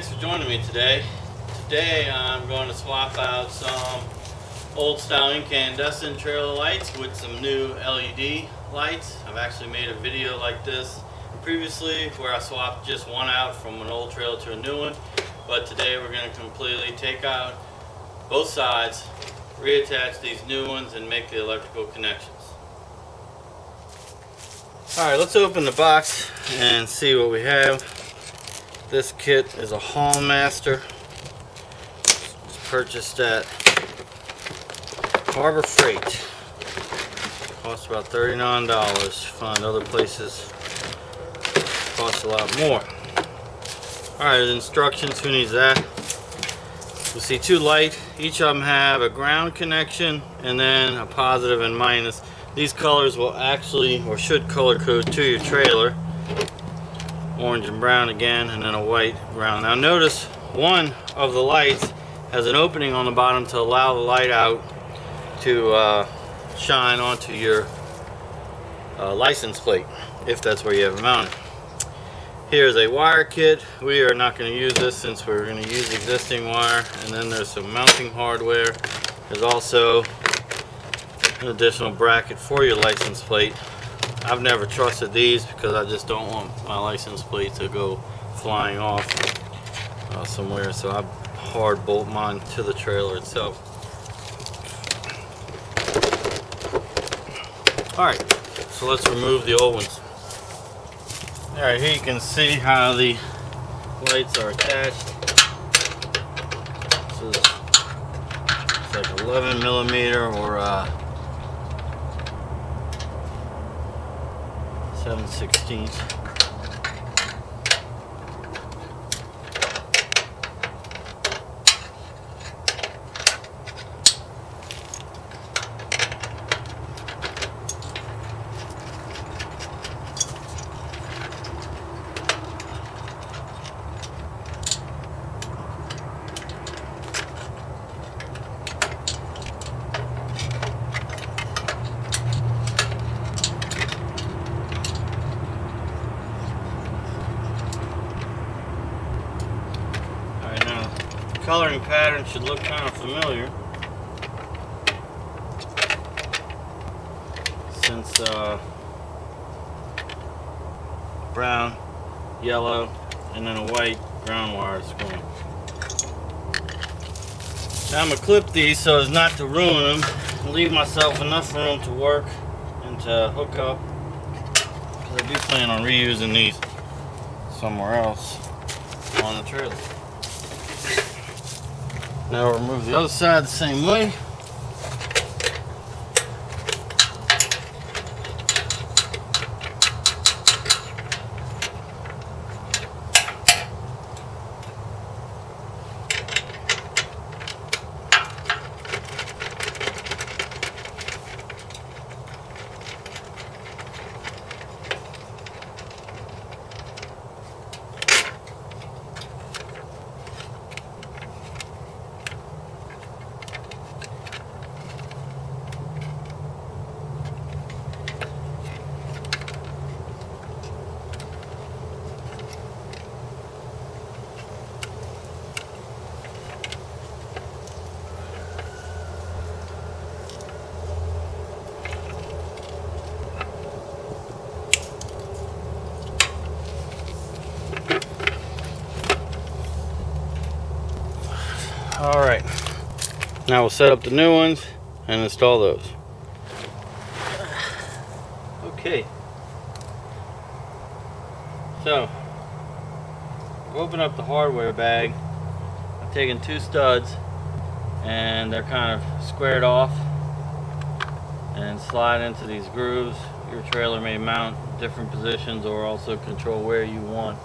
thanks for joining me today. Today I'm going to swap out some old style incandescent trailer lights with some new LED lights. I've actually made a video like this previously where I swapped just one out from an old trailer to a new one, but today we're going to completely take out both sides, reattach these new ones, and make the electrical connections. Alright, let's open the box and see what we have. This kit is a Haulmaster. Just purchased at Harborfreight. Costs about $39. Find other places costs a lot more. Alright, instructions, who needs that? We see two lights. Each of them have a ground connection and then a positive and minus. These colors will actually, or should, color code to your trailer. Orange and brown again, and then a white ground. Now notice one of the lights has an opening on the bottom to allow the light out to shine onto your license plate, if that's where you have it mounted. Here's a wire kit. We are not going to use this since we're going to use existing wire. And then there's some mounting hardware. There's also an additional bracket for your license plate. I've never trusted these because I just don't want my license plate to go flying off somewhere, so I hard bolt mine to the trailer itself. Alright, so let's remove the old ones. Alright, here you can see how the lights are attached. This is, it's like 11 millimeter or 7/16. Coloring pattern should look kind of familiar, since brown, yellow, and then a white ground wire is going. Now I'm going to clip these so as not to ruin them and leave myself enough room to work and to hook up, because I do plan on reusing these somewhere else on the trailer. Now we'll remove the other side the same way. Alright, now we'll set up the new ones and install those. Okay, so we'll open up the hardware bag. I've taken two studs and they're kind of squared off and slide into these grooves. Your trailer may mount different positions or also control where you want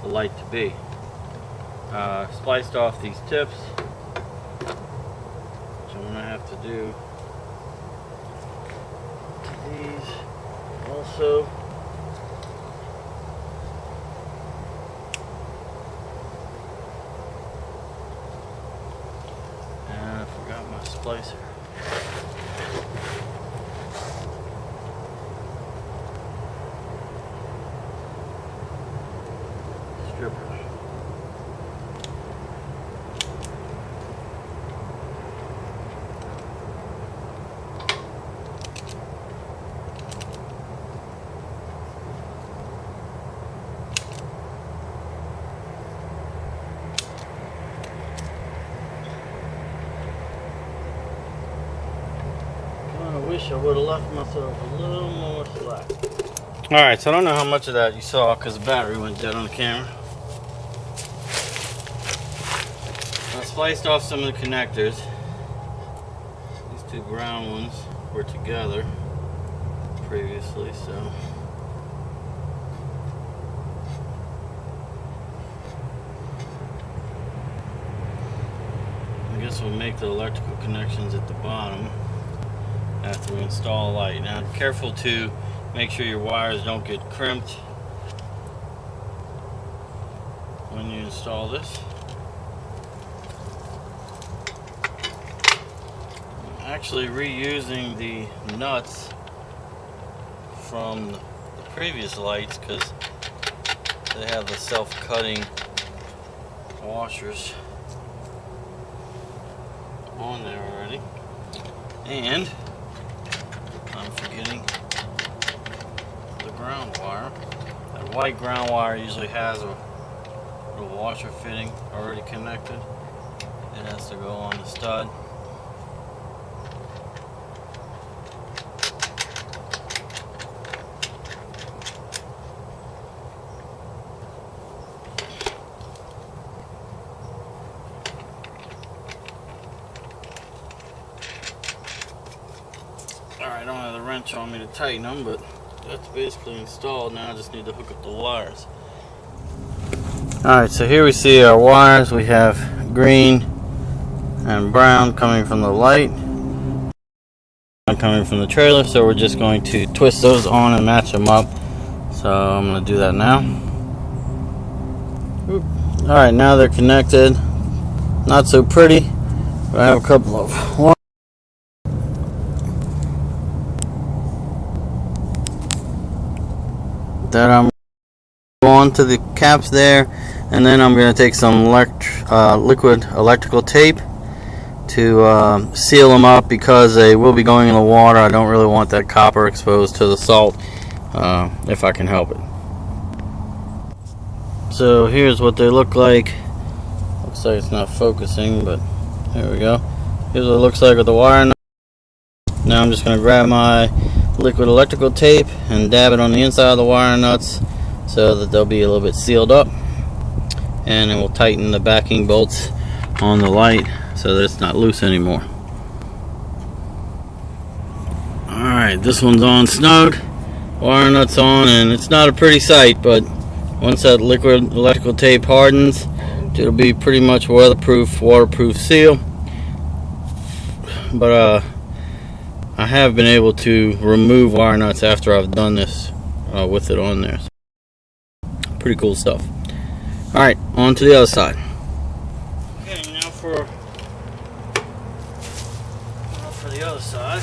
the light to be. Spliced off these tips, which I'm going to have to do to these also. And I forgot my splicer. Stripper. wish I would have left myself a little more slack. Alright, so I don't know how much of that you saw because the battery went dead on the camera. I spliced off some of the connectors. These two brown ones were together previously, so I guess we'll make the electrical connections at the bottom after we install a light. Now, be careful to make sure your wires don't get crimped when you install this. I'm actually reusing the nuts from the previous lights because they have the self-cutting washers on there already. And I'm forgetting the ground wire. That white ground wire usually has a little washer fitting already connected. It has to go on the stud. Alright, I don't have the wrench on me to tighten them, but that's basically installed. Now I just need to hook up the wires. Alright, so here we see our wires. We have green and brown coming from the light, coming from the trailer, so we're just going to twist those on and match them up. So I'm going to do that now. Alright, now they're connected. Not so pretty, but I have a couple of wires that I'm on to the caps there, and then I'm going to take some liquid electrical tape to seal them up because they will be going in the water. I don't really want that copper exposed to the salt if I can help it. So here's what they look like. Looks like it's not focusing, but here we go. Here's what it looks like with the wire nut. Now I'm just going to grab my liquid electrical tape and dab it on the inside of the wire nuts so that they'll be a little bit sealed up, and then we'll tighten the backing bolts on the light so that it's not loose anymore. Alright, this one's on snug, wire nuts on, and it's not a pretty sight, but once that liquid electrical tape hardens, it'll be pretty much weatherproof, waterproof seal. But I have been able to remove wire nuts after I've done this with it on there. Pretty cool stuff. Alright, on to the other side. Okay, now for the other side.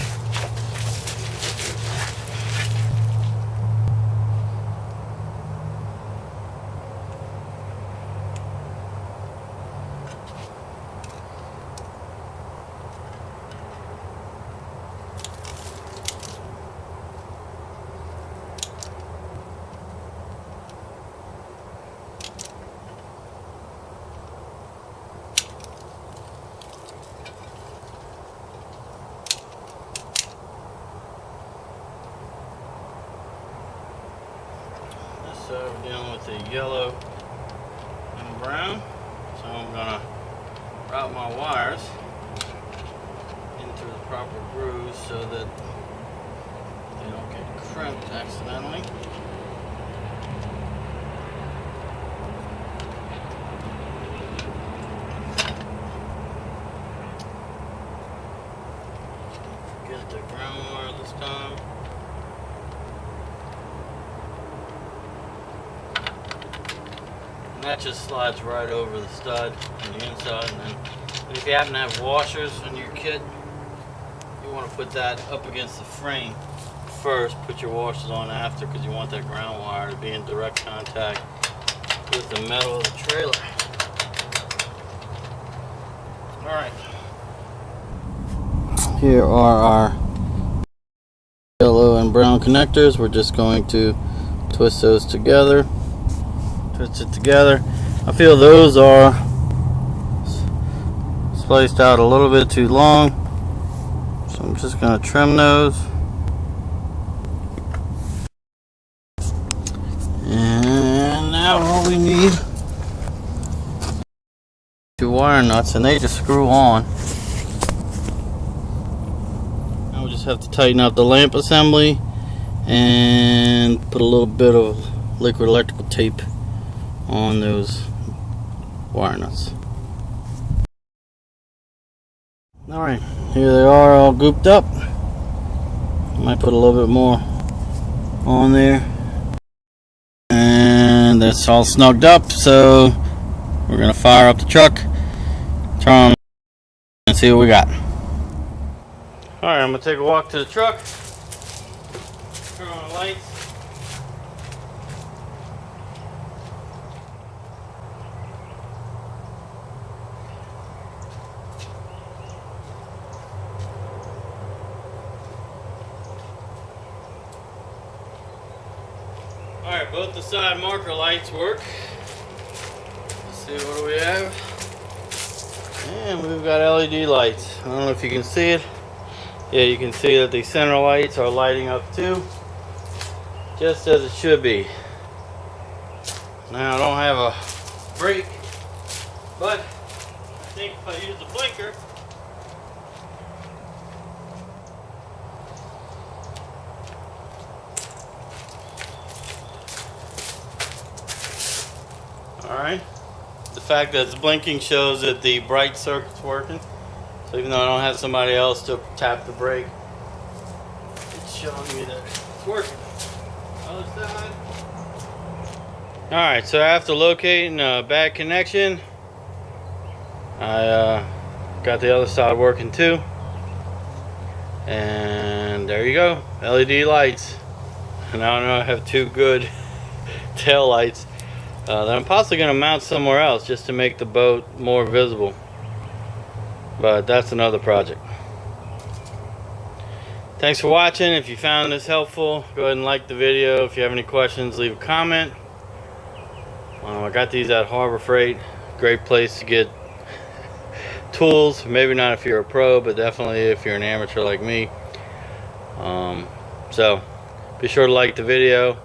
So we're dealing with the yellow and brown. So I'm gonna route my wires into the proper grooves so that they don't get crimped accidentally. Forget the ground wire this time. That just slides right over the stud on the inside, and then if you happen to have washers in your kit, you want to put that up against the frame first. Put your washers on after, because you want that ground wire to be in direct contact with the metal of the trailer. Alright, here are our yellow and brown connectors. We're just going to twist those together. Twist it together. I feel those are spliced out a little bit too long, so I'm just going to trim those. now all we need, 2 wire nuts, and they just screw on. Now we just have to tighten up the lamp assembly and put a little bit of liquid electrical tape on those wire nuts. Alright, here they are all gooped up. Might put a little bit more on there. And that's all snugged up, so we're gonna fire up the truck, turn on and see what we got. Alright, I'm gonna take a walk to the truck, turn on the lights. Alright, both the side marker lights work. Let's see, what do we have? And we've got LED lights. I don't know if you can see it. Yeah, you can see that the center lights are lighting up too, just as it should be. Now I don't have a brake, but I think if I use the blinker, alright, the fact that it's blinking shows that the bright circuit's working. So even though I don't have somebody else to tap the brake, it's showing me that it's working. Other side. Alright, so after locating a bad connection, I got the other side working too. And there you go, LED lights. And now I know I have 2 good tail lights that I'm possibly going to mount somewhere else just to make the boat more visible. But that's another project. Thanks for watching. If you found this helpful, go ahead and like the video. If you have any questions, leave a comment. I got these at Harborfreight. Great place to get tools. Maybe not if you're a pro, but definitely if you're an amateur like me. So be sure to like the video,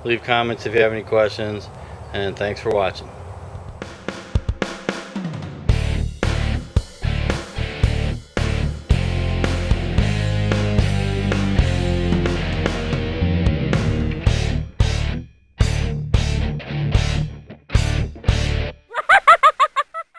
leave comments if you have any questions, and thanks for watching.